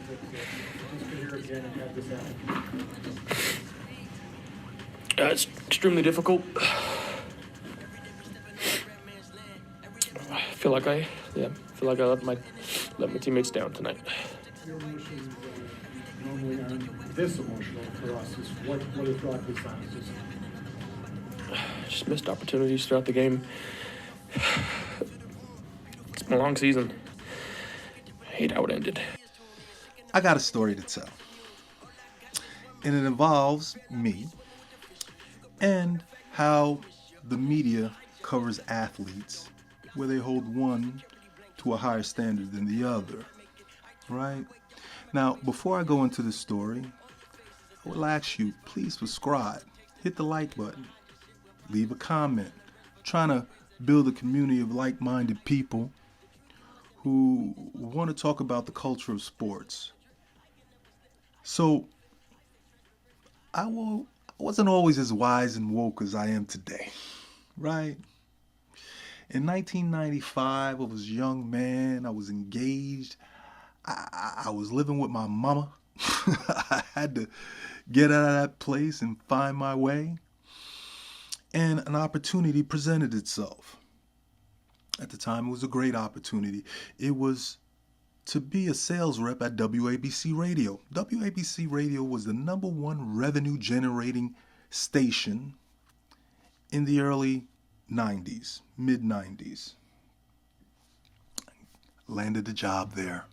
Just to hear again and have this happen. It's extremely difficult. I feel like I let my teammates down tonight. Your emotions normally aren't this emotional for us. Is what has brought this on? Just missed opportunities throughout the game. It's been a long season. I hate how it ended. I got a story to tell. And it involves me and how the media covers athletes where they hold one to a higher standard than the other, right? Now, before I go into this story, I will ask you, please subscribe, hit the like button, leave a comment. I'm trying to build a community of like-minded people who want to talk about the culture of sports. So, I wasn't always as wise and woke as I am today, right? In 1995, I was a young man. I was engaged. I was living with my mama. I had to get out of that place and find my way. And an opportunity presented itself. At the time, it was a great opportunity. It was to be a sales rep at WABC Radio. WABC Radio was the #1 revenue generating station in the early 90s, mid 90s. Landed a job there.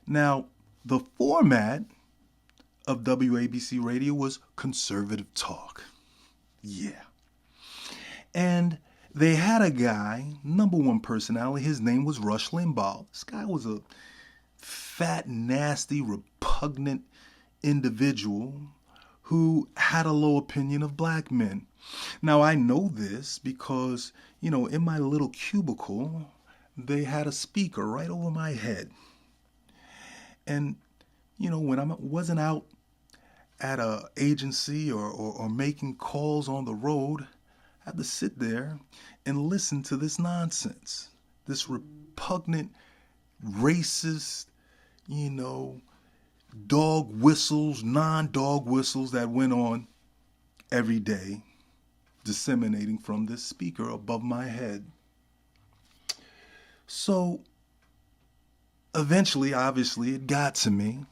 Now, the format of WABC Radio was conservative talk. Yeah. And they had a guy, #1 personality, his name was Rush Limbaugh. This guy was a fat, nasty, repugnant individual who had a low opinion of black men. Now, I know this because, in my little cubicle, they had a speaker right over my head. And, when I wasn't out at a agency or making calls on the road, I had to sit there and listen to this nonsense, this repugnant, racist, dog whistles, non-dog whistles that went on every day, disseminating from this speaker above my head. So eventually, obviously, it got to me.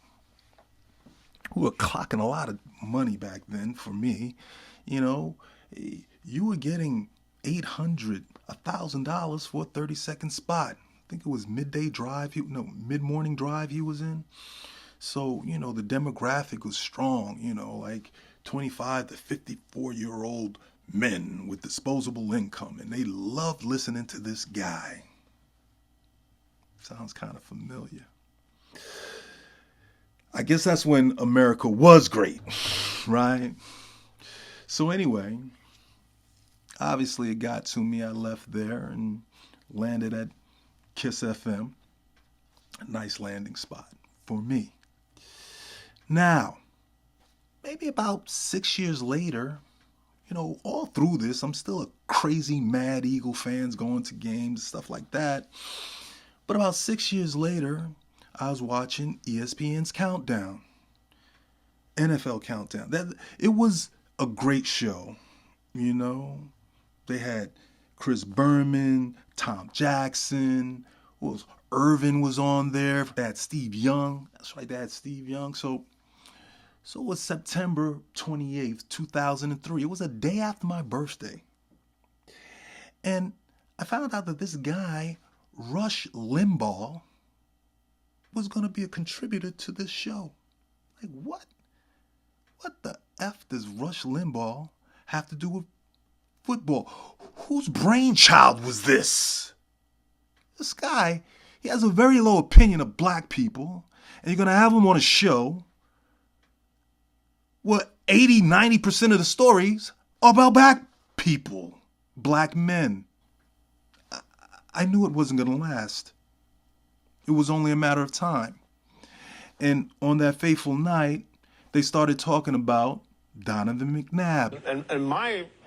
We were clocking a lot of money back then for me. You were getting $800, $1,000 for a 30-second spot. I think it was mid-morning drive he was in. So, the demographic was strong, like 25 to 54-year-old men with disposable income. And they loved listening to this guy. Sounds kind of familiar. I guess that's when America was great, right? So anyway, obviously it got to me. I left there and landed at Kiss FM. A nice landing spot for me. Now, maybe about 6 years later, all through this, I'm still a crazy mad Eagle fans going to games, stuff like that. But about 6 years later, I was watching ESPN's Countdown, NFL Countdown. It was a great show, They had Chris Berman, Tom Jackson, Irvin was on there. They had Steve Young. That's right, they had Steve Young. So it was September 28th, 2003. It was a day after my birthday. And I found out that this guy, Rush Limbaugh, was going to be a contributor to this show. Like, what? What the F does Rush Limbaugh have to do with football? Whose brainchild was this? This guy, he has a very low opinion of black people, and you're going to have him on a show where 80, 90% of the stories are about black people, black men. I knew it wasn't going to last. It was only a matter of time. And on that fateful night, they started talking about Donovan McNabb.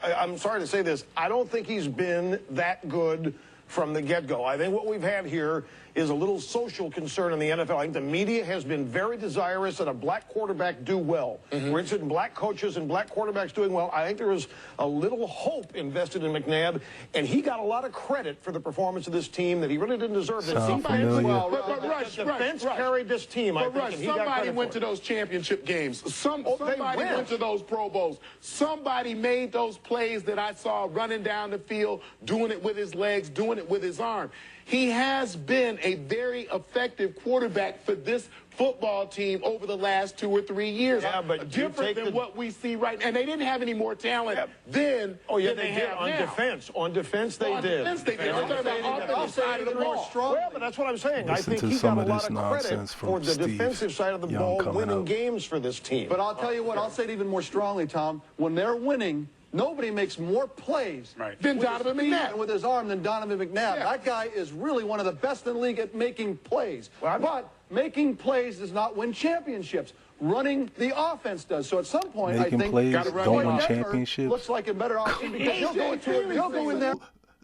I'm sorry to say this, I don't think he's been that good from the get-go. I think what we've had here is a little social concern in the NFL. I think the media has been very desirous that a black quarterback do well. We're interested in black coaches and black quarterbacks doing well. I think there was a little hope invested in McNabb, and he got a lot of credit for the performance of this team that he really didn't deserve. Sound familiar? But The defense carried this team, I think, and he got somebody credit went for to it. those championship games. Somebody went. went to those Pro Bowls. Somebody made those plays that I saw running down the field, doing it with his legs, doing it with his arm. He has been a very effective quarterback for this football team over the last 2 or 3 years. Yeah, but different than what we see right now. And they didn't have any more talent then. Oh, yeah, than they did. have On now. defense. On defense, they On did. defense, they did. I'm talking about offensive side of the ball. Well, but that's what I'm saying. Listen I think to he some got a of lot this of credit nonsense from for the Steve defensive side of the Young ball, coming winning up. games for this team. But I'll tell you what, I'll say it even more strongly, Tom. When they're winning, nobody makes more plays Than with Donovan his feet McNabb. and with his arm than Donovan McNabb. Yeah. That guy is really one of the best in the league at making plays. Well, but making plays does not win championships. Running the offense does. So at some point, Making I think plays Gotta run don't the win ball. championships. looks like a better option because he'll go in there.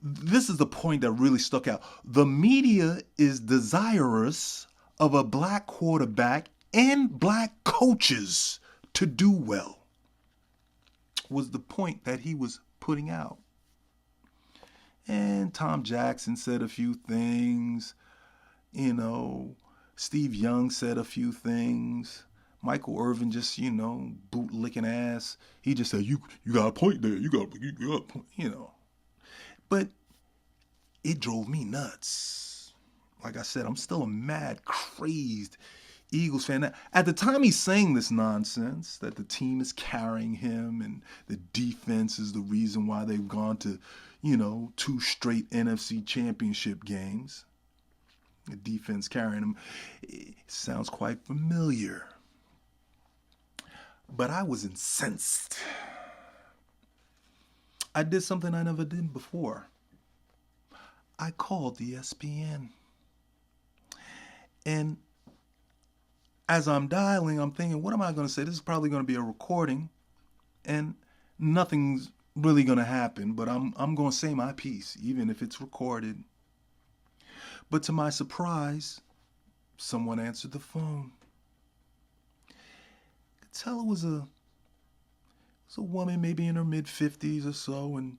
This is the point that really stuck out. The media is desirous of a black quarterback and black coaches to do well, was the point that he was putting out. And Tom Jackson said a few things. You know, Steve Young said a few things. Michael Irvin just, boot licking ass. He just said, you got a point there. You got a point, But it drove me nuts. Like I said, I'm still a mad, crazed Eagles fan. At the time he's saying this nonsense, that the team is carrying him and the defense is the reason why they've gone to, 2 straight NFC championship games. The defense carrying him. It sounds quite familiar. But I was incensed. I did something I never did before. I called ESPN. And as I'm dialing, I'm thinking, what am I going to say? This is probably going to be a recording, and nothing's really going to happen, but I'm going to say my piece, even if it's recorded. But to my surprise, someone answered the phone. I could tell it was a woman maybe in her mid-50s or so, and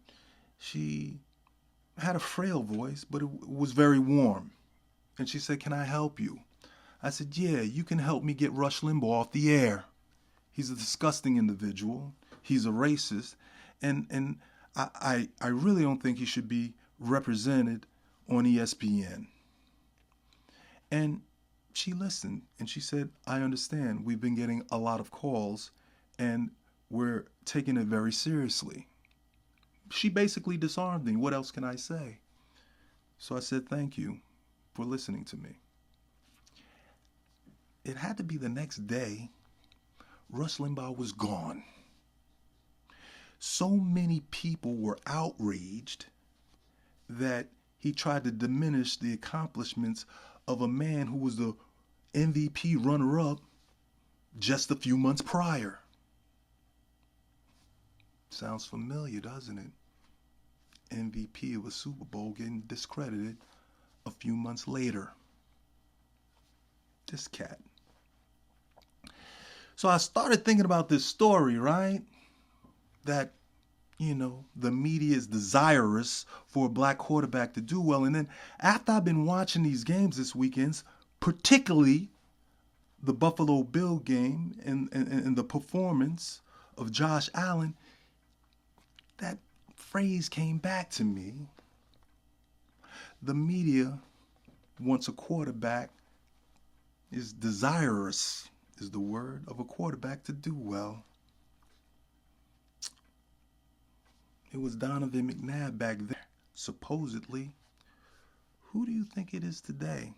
she had a frail voice, but it was very warm. And she said, "Can I help you?" I said, "Yeah, you can help me get Rush Limbaugh off the air. He's a disgusting individual. He's a racist. And I really don't think he should be represented on ESPN." And she listened and she said, "I understand. We've been getting a lot of calls and we're taking it very seriously." She basically disarmed me. What else can I say? So I said, "Thank you for listening to me." It had to be the next day. Rush Limbaugh was gone. So many people were outraged that he tried to diminish the accomplishments of a man who was the MVP runner-up just a few months prior. Sounds familiar, doesn't it? MVP of a Super Bowl getting discredited a few months later. This cat. So I started thinking about this story, right? That, the media is desirous for a black quarterback to do well. And then after I've been watching these games this weekend, particularly the Buffalo Bill game and the performance of Josh Allen, that phrase came back to me. The media wants a quarterback, is desirous, is the word, of a quarterback to do well. It was Donovan McNabb back there, supposedly. Who do you think it is today?